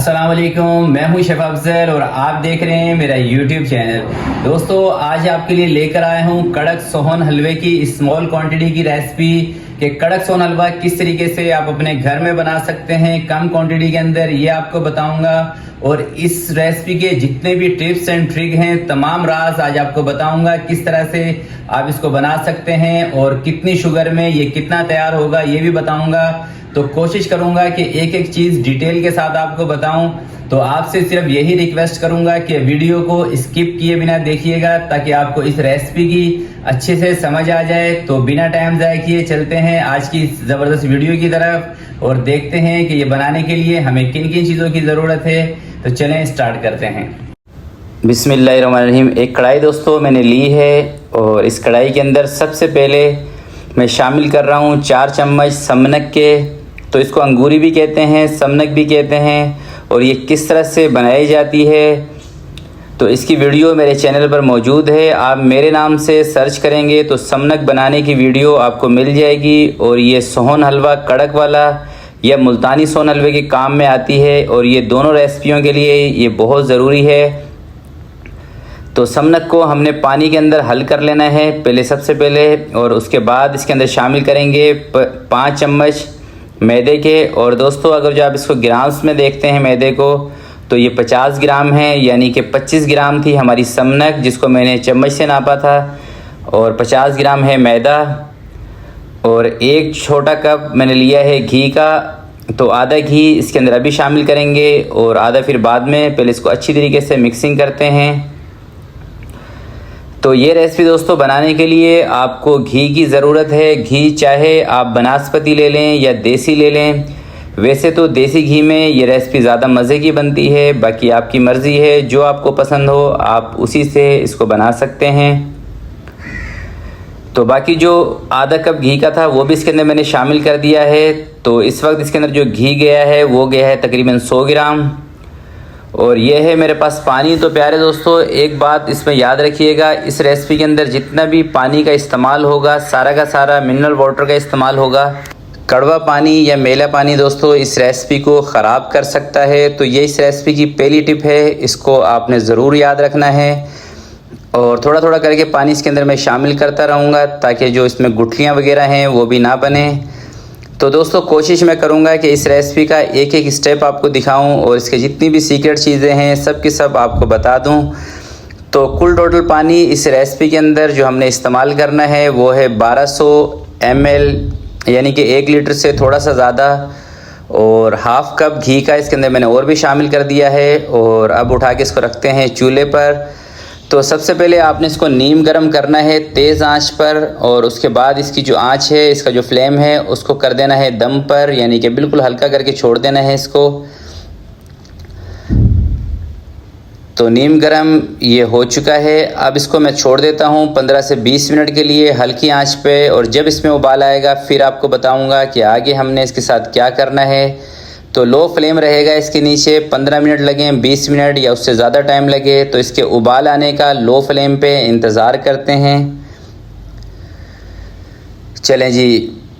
अस्सलाम वालेकुम, मैं हूं शेफ अफजल और आप देख रहे हैं मेरा यूट्यूब चैनल। दोस्तों, आज आपके लिए लेकर आया हूं कड़क सोहन हलवे की स्मॉल क्वांटिटी की रेसिपी कि कड़क सोहन हलवा किस तरीके से आप अपने घर में बना सकते हैं कम क्वांटिटी के अंदर, ये आपको बताऊंगा। और इस रेसिपी के जितने भी टिप्स एंड ट्रिक हैं, तमाम राज आज आपको बताऊंगा किस तरह से आप इसको बना सकते हैं और कितनी शुगर में ये कितना तैयार होगा ये भी बताऊंगा। तो कोशिश करूंगा कि एक एक चीज डिटेल के साथ आपको बताऊं। तो आपसे सिर्फ यही रिक्वेस्ट करूंगा कि वीडियो को स्किप किए बिना देखिएगा ताकि आपको इस रेसिपी की अच्छे से समझ आ जाए। तो बिना टाइम ज़ाया किए चलते हैं आज की ज़बरदस्त वीडियो की तरफ और देखते हैं कि ये बनाने के लिए हमें किन किन चीज़ों की ज़रूरत है। तो चलें स्टार्ट करते हैं। बिस्मिल्लाहिर्रहमानिर्रहीम। एक कढ़ाई दोस्तों मैंने ली है और इस कढ़ाई के अंदर सबसे पहले मैं शामिल कर रहा हूँ 4 चम्मच समनक के। तो इसको अंगूरी भी कहते हैं, समनक भी कहते हैं। और ये किस तरह से बनाई जाती है तो इसकी वीडियो मेरे चैनल पर मौजूद है। आप मेरे नाम से सर्च करेंगे तो समनक बनाने की वीडियो आपको मिल जाएगी। और ये सोहन हलवा कड़क वाला या मुल्तानी सोहन हलवे के काम में आती है और ये दोनों रेसिपियों के लिए ये बहुत ज़रूरी है। तो समनक को हमने पानी के अंदर हल कर लेना है पहले, सबसे पहले। और उसके बाद इसके अंदर शामिल करेंगे 5 चम्मच मैदे के। और दोस्तों, अगर जो आप इसको ग्राम्स में देखते हैं मैदे को, तो ये 50 ग्राम है, यानी कि 25 ग्राम थी हमारी समनक जिसको मैंने चम्मच से नापा था, और 50 ग्राम है मैदा। और एक छोटा कप मैंने लिया है घी का। तो आधा घी इसके अंदर अभी शामिल करेंगे और आधा फिर बाद में। पहले इसको अच्छी तरीके से मिक्सिंग करते हैं। तो ये रेसिपी दोस्तों बनाने के लिए आपको घी की ज़रूरत है। घी चाहे आप बनास्पति ले लें या देसी ले लें। वैसे तो देसी घी में ये रेसिपी ज़्यादा मज़े की बनती है, बाकी आपकी मर्ज़ी है, जो आपको पसंद हो आप उसी से इसको बना सकते हैं। तो बाकी जो आधा कप घी का था वो भी इसके अंदर मैंने शामिल कर दिया है। तो इस वक्त इसके अंदर जो घी गया है वो गया है तकरीबन 100 ग्राम। और ये है मेरे पास पानी। तो प्यारे दोस्तों, एक बात इसमें याद रखिएगा, इस रेसिपी के अंदर जितना भी पानी का इस्तेमाल होगा सारा का सारा मिनरल वाटर का इस्तेमाल होगा। कड़वा पानी या मेला पानी दोस्तों इस रेसिपी को ख़राब कर सकता है। तो ये इस रेसिपी की पहली टिप है, इसको आपने ज़रूर याद रखना है। और थोड़ा थोड़ा करके पानी इसके अंदर मैं शामिल करता रहूँगा ताकि जो इसमें गुठलियाँ वगैरह हैं वो भी ना बने। तो दोस्तों, कोशिश मैं करूंगा कि इस रेसिपी का एक एक स्टेप आपको दिखाऊं और इसके जितनी भी सीक्रेट चीज़ें हैं सब की सब आपको बता दूं। तो कुल टोटल पानी इस रेसिपी के अंदर जो हमने इस्तेमाल करना है वो है 1200 ml, यानी कि 1 लीटर से थोड़ा सा ज़्यादा। और हाफ़ कप घी का इसके अंदर मैंने और भी शामिल कर दिया है। और अब उठा के इसको रखते हैं चूल्हे पर। तो सबसे पहले आपने इसको नीम गरम करना है तेज़ आंच पर। और उसके बाद इसकी जो आंच है, इसका जो फ्लेम है उसको कर देना है दम पर, यानी कि बिल्कुल हल्का करके छोड़ देना है इसको। तो नीम गरम ये हो चुका है। अब इसको मैं छोड़ देता हूँ 15 से 20 मिनट के लिए हल्की आंच पे। और जब इसमें उबाल आएगा फिर आपको बताऊँगा कि आगे हमने इसके साथ क्या करना है। तो लो फ्लेम रहेगा इसके नीचे। 15 मिनट लगें, 20 मिनट या उससे ज़्यादा टाइम लगे, तो इसके उबाल आने का लो फ्लेम पे इंतज़ार करते हैं। चलें जी,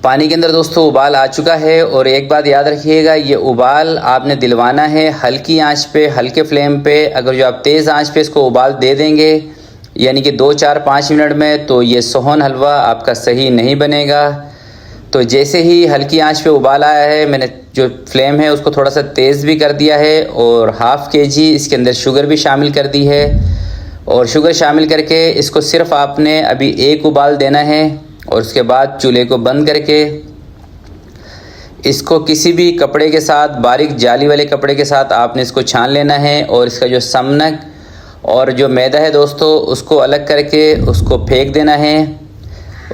पानी के अंदर दोस्तों उबाल आ चुका है। और एक बात याद रखिएगा, ये उबाल आपने दिलवाना है हल्की आंच पे, हल्के फ्लेम पे। अगर जो आप तेज़ आंच पे इसको उबाल दे देंगे, यानी कि 2, 4, 5 मिनट में, तो ये सोहन हलवा आपका सही नहीं बनेगा। तो जैसे ही हल्की आंच पे उबाल आया है, मैंने जो फ्लेम है उसको थोड़ा सा तेज़ भी कर दिया है। और हाफ़ kg इसके अंदर शुगर भी शामिल कर दी है। और शुगर शामिल करके इसको सिर्फ आपने अभी एक उबाल देना है। और उसके बाद चूल्हे को बंद करके इसको किसी भी कपड़े के साथ, बारीक जाली वाले कपड़े के साथ आपने इसको छान लेना है। और इसका जो समनक और जो मैदा है दोस्तों उसको अलग करके उसको फेंक देना है।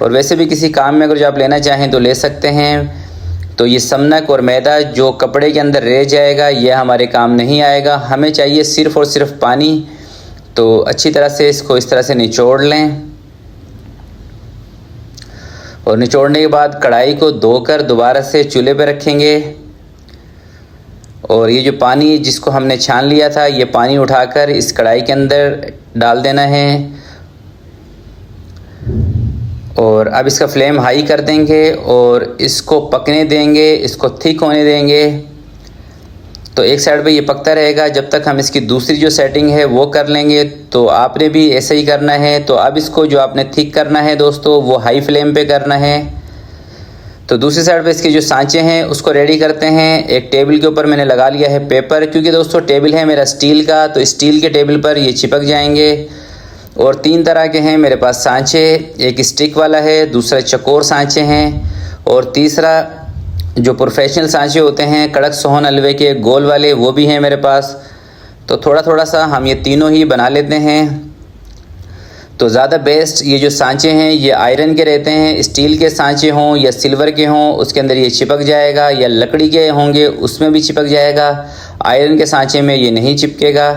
और वैसे भी किसी काम में अगर जो आप लेना चाहें तो ले सकते हैं। तो ये समनक और मैदा जो कपड़े के अंदर रह जाएगा ये हमारे काम नहीं आएगा। हमें चाहिए सिर्फ़ और सिर्फ पानी। तो अच्छी तरह से इसको इस तरह से निचोड़ लें। और निचोड़ने के बाद कढ़ाई को धोकर दोबारा से चूल्हे पर रखेंगे। और ये जो पानी जिसको हमने छान लिया था, ये पानी उठाकर इस कढ़ाई के अंदर डाल देना है। और अब इसका फ्लेम हाई कर देंगे और इसको पकने देंगे, इसको थिक होने देंगे। तो एक साइड पे ये पकता रहेगा जब तक हम इसकी दूसरी जो सेटिंग है वो कर लेंगे। तो आपने भी ऐसे ही करना है। तो अब इसको जो आपने थिक करना है दोस्तों वो हाई फ्लेम पे करना है। तो दूसरी साइड पे इसके जो सांचे हैं उसको रेडी करते हैं। एक टेबल के ऊपर मैंने लगा लिया है पेपर, क्योंकि दोस्तों टेबल है मेरा स्टील का, तो स्टील के टेबल पर ये चिपक जाएंगे। और 3 तरह के हैं मेरे पास सांचे, एक स्टिक वाला है, दूसरा चकोर सांचे हैं और तीसरा जो प्रोफेशनल सांचे होते हैं कड़क सोहन हलवे के गोल वाले वो भी हैं मेरे पास। तो थोड़ा थोड़ा सा हम ये तीनों ही बना लेते हैं। तो ज़्यादा बेस्ट ये जो सांचे हैं ये आयरन के रहते हैं। स्टील के सांचे हों या सिल्वर के हों उसके अंदर ये चिपक जाएगा, या लकड़ी के होंगे उसमें भी चिपक जाएगा। आयरन के सांचे में ये नहीं चिपकेगा।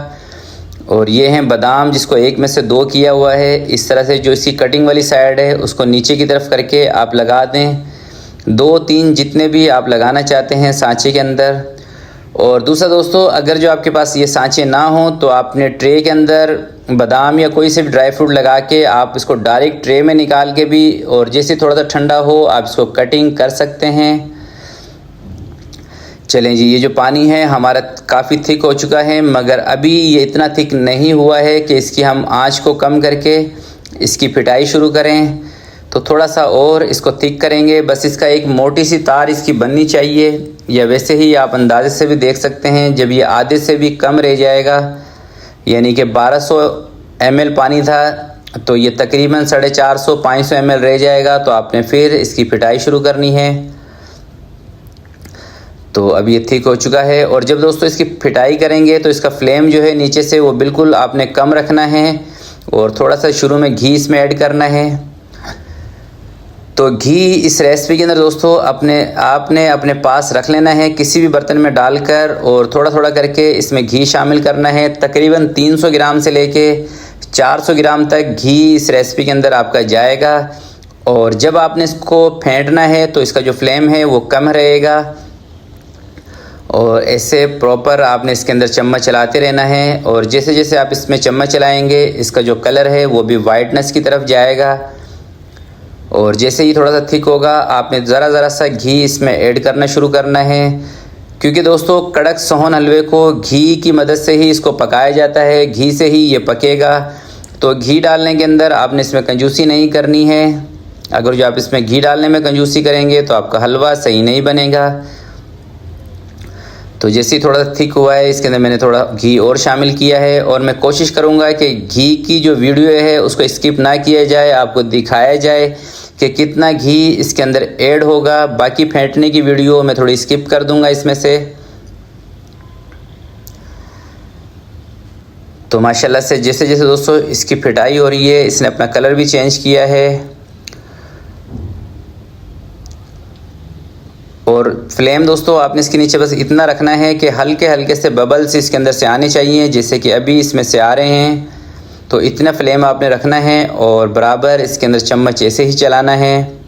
और ये हैं बादाम, जिसको एक में से 2 किया हुआ है। इस तरह से जो इसकी कटिंग वाली साइड है उसको नीचे की तरफ करके आप लगा दें, 2-3 जितने भी आप लगाना चाहते हैं सांचे के अंदर। और दूसरा दोस्तों, अगर जो आपके पास ये सांचे ना हो तो आपने ट्रे के अंदर बादाम या कोई से भी ड्राई फ्रूट लगा के आप इसको डायरेक्ट ट्रे में निकाल के भी, और जैसे थोड़ा सा ठंडा हो आप इसको कटिंग कर सकते हैं। चलें जी, ये जो पानी है हमारा काफ़ी थिक हो चुका है, मगर अभी ये इतना थिक नहीं हुआ है कि इसकी हम आंच को कम करके इसकी पिटाई शुरू करें। तो थोड़ा सा और इसको थिक करेंगे। बस इसका एक मोटी सी तार इसकी बननी चाहिए, या वैसे ही आप अंदाजे से भी देख सकते हैं जब ये आधे से भी कम रह जाएगा, यानी कि 1200 ml पानी था तो ये तकरीबन 450-500 ml रह जाएगा। तो आपने फिर इसकी पिटाई शुरू करनी है। तो अब ये थिक हो चुका है। और जब दोस्तों इसकी पिटाई करेंगे तो इसका फ्लेम जो है नीचे से वो बिल्कुल आपने कम रखना है, और थोड़ा सा शुरू में घी इसमें ऐड करना है। तो घी इस रेसिपी के अंदर दोस्तों आपने अपने पास रख लेना है किसी भी बर्तन में डालकर, और थोड़ा थोड़ा करके इसमें घी शामिल करना है। तकरीबन 300 ग्राम से लेके 400 ग्राम तक घी इस रेसिपी के अंदर आपका जाएगा। और जब आपने इसको फेंटना है तो इसका जो फ्लेम है वो कम रहेगा, और ऐसे प्रॉपर आपने इसके अंदर चम्मच चलाते रहना है। और जैसे जैसे आप इसमें चम्मच चलाएंगे इसका जो कलर है वो भी वाइटनेस की तरफ जाएगा। और जैसे ही थोड़ा सा थिक होगा आपने ज़रा सा घी इसमें ऐड करना शुरू करना है, क्योंकि दोस्तों कड़क सोहन हलवे को घी की मदद से ही इसको पकाया जाता है, घी से ही ये पकेगा। तो घी डालने के अंदर आपने इसमें कंजूसी नहीं करनी है। अगर जो आप इसमें घी डालने में कंजूसी करेंगे तो आपका हलवा सही नहीं बनेगा। तो जैसे ही थोड़ा थिक हुआ है इसके अंदर मैंने थोड़ा घी और शामिल किया है, और मैं कोशिश करूंगा कि घी की जो वीडियो है उसको स्किप ना किया जाए, आपको दिखाया जाए कि कितना घी इसके अंदर ऐड होगा। बाकी फेंटने की वीडियो मैं थोड़ी स्किप कर दूंगा इसमें से। तो माशाल्लाह से जैसे जैसे दोस्तों इसकी पिटाई हो रही है, इसने अपना कलर भी चेंज किया है। और फ्लेम दोस्तों आपने इसके नीचे बस इतना रखना है कि हल्के हल्के से बबल्स इसके अंदर से आने चाहिए, जैसे कि अभी इसमें से आ रहे हैं। तो इतना फ्लेम आपने रखना है, और बराबर इसके अंदर चम्मच ऐसे ही चलाना है।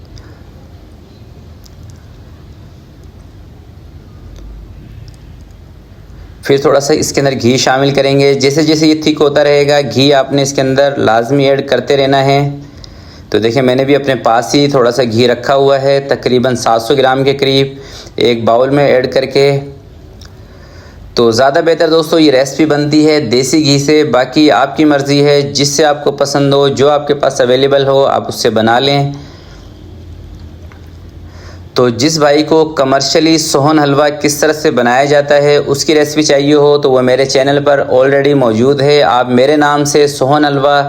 फिर थोड़ा सा इसके अंदर घी शामिल करेंगे। जैसे जैसे ये थिक होता रहेगा घी आपने इसके अंदर लाजमी ऐड करते रहना है। तो देखिए मैंने भी अपने पास ही थोड़ा सा घी रखा हुआ है, तकरीबन 700 ग्राम के करीब, एक बाउल में ऐड करके। तो ज़्यादा बेहतर दोस्तों ये रेसिपी बनती है देसी घी से। बाकी आपकी मर्ज़ी है, जिससे आपको पसंद हो, जो आपके पास अवेलेबल हो आप उससे बना लें। तो जिस भाई को कमर्शियली सोहन हलवा किस तरह से बनाया जाता है उसकी रेसिपी चाहिए हो तो वो मेरे चैनल पर ऑलरेडी मौजूद है। आप मेरे नाम से सोहन हलवा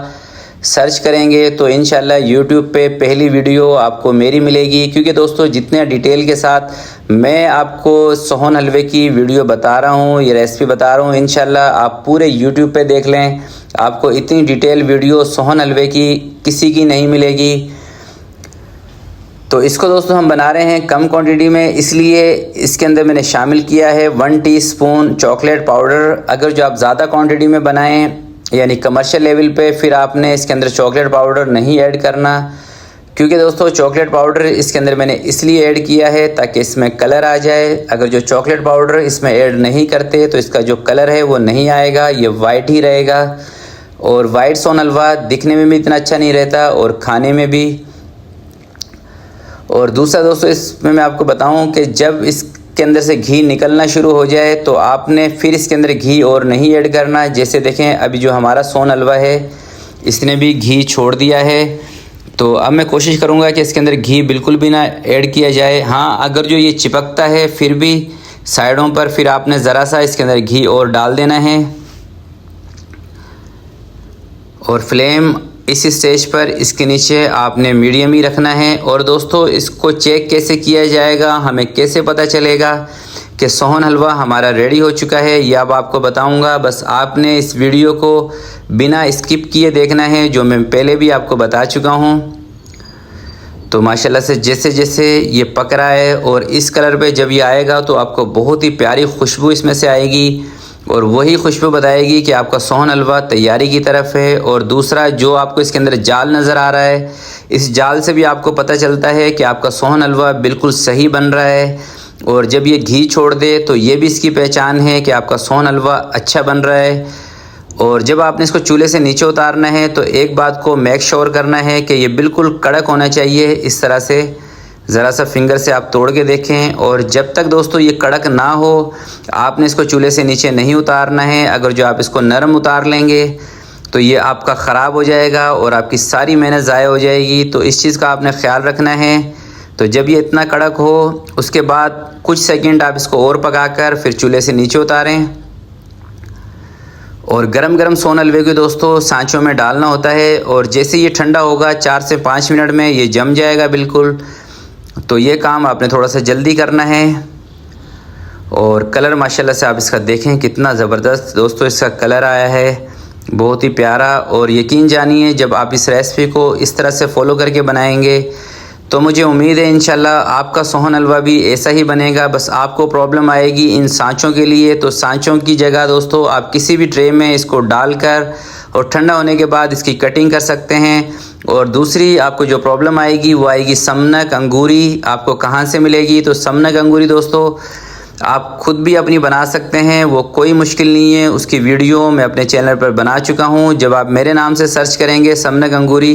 सर्च करेंगे तो इंशाल्लाह यूट्यूब पे पहली वीडियो आपको मेरी मिलेगी, क्योंकि दोस्तों जितने डिटेल के साथ मैं आपको सोहन हलवे की वीडियो बता रहा हूँ, ये रेसिपी बता रहा हूँ, इंशाल्लाह आप पूरे यूट्यूब पे देख लें, आपको इतनी डिटेल वीडियो सोहन हलवे की किसी की नहीं मिलेगी। तो इसको दोस्तों हम बना रहे हैं कम क्वांटिटी में, इसलिए इसके अंदर मैंने शामिल किया है 1 टीस्पून चॉकलेट पाउडर। अगर जो आप ज़्यादा क्वांटिटी में बनाएं यानी कमर्शियल लेवल पे, फिर आपने इसके अंदर चॉकलेट पाउडर नहीं ऐड करना, क्योंकि दोस्तों चॉकलेट पाउडर इसके अंदर मैंने इसलिए ऐड किया है ताकि इसमें कलर आ जाए। अगर जो चॉकलेट पाउडर इसमें ऐड नहीं करते तो इसका जो कलर है वो नहीं आएगा, ये वाइट ही रहेगा। और वाइट सोहन हलवा दिखने में भी इतना अच्छा नहीं रहता और खाने में भी। और दूसरा दोस्तों इसमें मैं आपको बताऊं कि जब के अंदर से घी निकलना शुरू हो जाए तो आपने फिर इसके अंदर घी और नहीं ऐड करना। जैसे देखें अभी जो हमारा सोन हलवा है इसने भी घी छोड़ दिया है। तो अब मैं कोशिश करूँगा कि इसके अंदर घी बिल्कुल भी ना ऐड किया जाए। हाँ, अगर जो ये चिपकता है फिर भी साइडों पर फिर आपने ज़रा सा इसके अंदर घी और डाल देना है। और फ्लेम इस स्टेज पर इसके नीचे आपने मीडियम ही रखना है। और दोस्तों इसको चेक कैसे किया जाएगा, हमें कैसे पता चलेगा कि सोहन हलवा हमारा रेडी हो चुका है, यह अब आपको बताऊंगा। बस आपने इस वीडियो को बिना स्किप किए देखना है, जो मैं पहले भी आपको बता चुका हूं। तो माशाल्लाह से जैसे जैसे ये पक रहा है और इस कलर पे जब ये आएगा तो आपको बहुत ही प्यारी खुशबू इसमें से आएगी और वही खुशबू बताएगी कि आपका सोहन हलवा तैयारी की तरफ है। और दूसरा जो आपको इसके अंदर जाल नज़र आ रहा है, इस जाल से भी आपको पता चलता है कि आपका सोहन हलवा बिल्कुल सही बन रहा है। और जब ये घी छोड़ दे तो ये भी इसकी पहचान है कि आपका सोहन हलवा अच्छा बन रहा है। और जब आपने इसको चूल्हे से नीचे उतारना है तो एक बात को मेक श्योर करना है कि ये बिल्कुल कड़क होना चाहिए। इस तरह से ज़रा सा फिंगर से आप तोड़ के देखें। और जब तक दोस्तों ये कड़क ना हो आपने इसको चूल्हे से नीचे नहीं उतारना है। अगर जो आप इसको नरम उतार लेंगे तो ये आपका ख़राब हो जाएगा और आपकी सारी मेहनत ज़ाया हो जाएगी। तो इस चीज़ का आपने ख्याल रखना है। तो जब ये इतना कड़क हो उसके बाद कुछ सेकंड आप इसको और पकाकर फिर चूल्हे से नीचे उतारें। और गरम गरम सोहन हलवे को दोस्तों सांचों में डालना होता है और जैसे ये ठंडा होगा 4 से 5 मिनट में ये जम जाएगा बिल्कुल। तो ये काम आपने थोड़ा सा जल्दी करना है। और कलर माशाल्लाह से आप इसका देखें कितना ज़बरदस्त दोस्तों इसका कलर आया है, बहुत ही प्यारा। और यकीन जानिए जब आप इस रेसिपी को इस तरह से फॉलो करके बनाएंगे तो मुझे उम्मीद है इंशाल्लाह आपका सोहन हलवा भी ऐसा ही बनेगा। बस आपको प्रॉब्लम आएगी इन सांचों के लिए। तो सांचों की जगह दोस्तों आप किसी भी ट्रे में इसको डालकर और ठंडा होने के बाद इसकी कटिंग कर सकते हैं। और दूसरी आपको जो प्रॉब्लम आएगी वो आएगी समनक अंगूरी। आपको कहाँ से मिलेगी? तो समनक अंगूरी दोस्तों आप खुद भी अपनी बना सकते हैं, वो कोई मुश्किल नहीं है। उसकी वीडियो मैं अपने चैनल पर बना चुका हूँ। जब आप मेरे नाम से सर्च करेंगे समनक अंगूरी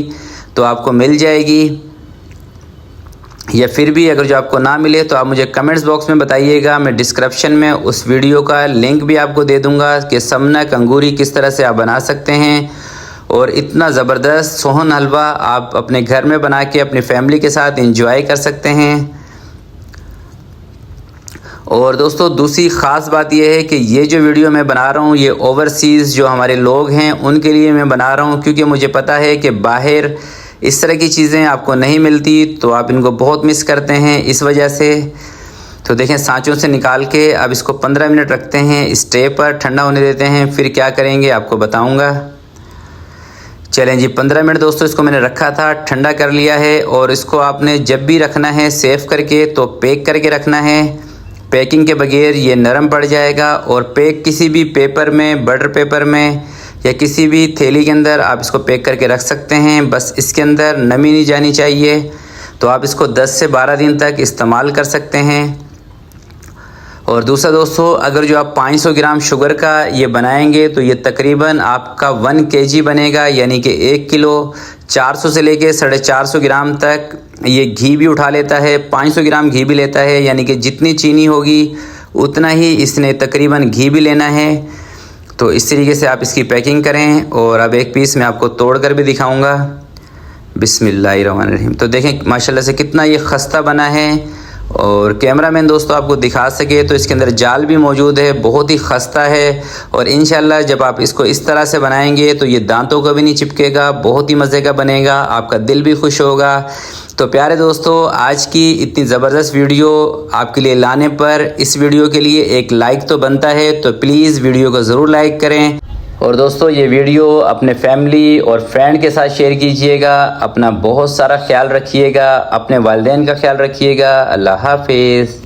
तो आपको मिल जाएगी। या फिर भी अगर जो आपको ना मिले तो आप मुझे कमेंट्स बॉक्स में बताइएगा, मैं डिस्क्रिप्शन में उस वीडियो का लिंक भी आपको दे दूंगा कि समनक अंगूरी किस तरह से आप बना सकते हैं। और इतना ज़बरदस्त सोहन हलवा आप अपने घर में बना के अपनी फैमिली के साथ एंजॉय कर सकते हैं। और दोस्तों दूसरी ख़ास बात यह है कि ये जो वीडियो मैं बना रहा हूँ ये ओवरसीज़ जो हमारे लोग हैं उनके लिए मैं बना रहा हूँ, क्योंकि मुझे पता है कि बाहर इस तरह की चीज़ें आपको नहीं मिलती तो आप इनको बहुत मिस करते हैं इस वजह से। तो देखें सांचों से निकाल के अब इसको 15 मिनट रखते हैं इस ट्रे पर, ठंडा होने देते हैं, फिर क्या करेंगे आपको बताऊंगा। चलें जी 15 मिनट दोस्तों इसको मैंने रखा था, ठंडा कर लिया है। और इसको आपने जब भी रखना है सेव करके तो पैक करके रखना है। पैकिंग के बगैर ये नरम पड़ जाएगा। और पैक किसी भी पेपर में, बटर पेपर में या किसी भी थैली के अंदर आप इसको पैक करके रख सकते हैं। बस इसके अंदर नमी नहीं जानी चाहिए। तो आप इसको 10 से 12 दिन तक इस्तेमाल कर सकते हैं। और दूसरा दोस्तों अगर जो आप 500 ग्राम शुगर का ये बनाएंगे तो ये तकरीबन आपका 1 kg बनेगा, यानी कि 1 किलो 400 से लेके 450 ग्राम तक ये घी भी उठा लेता है, 500 ग्राम घी भी लेता है। यानी कि जितनी चीनी होगी उतना ही इसने तकरीबन घी भी लेना है। तो इस तरीके से आप इसकी पैकिंग करें। और अब एक पीस मैं आपको तोड़ कर भी दिखाऊंगा। बिस्मिल्लाहिर्रहमानिर्रहीम। तो देखें माशाल्लाह से कितना ये खस्ता बना है। और कैमरामैन दोस्तों आपको दिखा सके तो इसके अंदर जाल भी मौजूद है, बहुत ही खस्ता है। और इंशाल्लाह जब आप इसको इस तरह से बनाएंगे तो ये दांतों को भी नहीं चिपकेगा, बहुत ही मज़े का बनेगा, आपका दिल भी खुश होगा। तो प्यारे दोस्तों आज की इतनी ज़बरदस्त वीडियो आपके लिए लाने पर इस वीडियो के लिए एक लाइक तो बनता है, तो प्लीज़ वीडियो को ज़रूर लाइक करें। और दोस्तों ये वीडियो अपने फैमिली और फ्रेंड के साथ शेयर कीजिएगा। अपना बहुत सारा ख्याल रखिएगा, अपने वालिदैन का ख्याल रखिएगा। अल्लाह हाफिज़।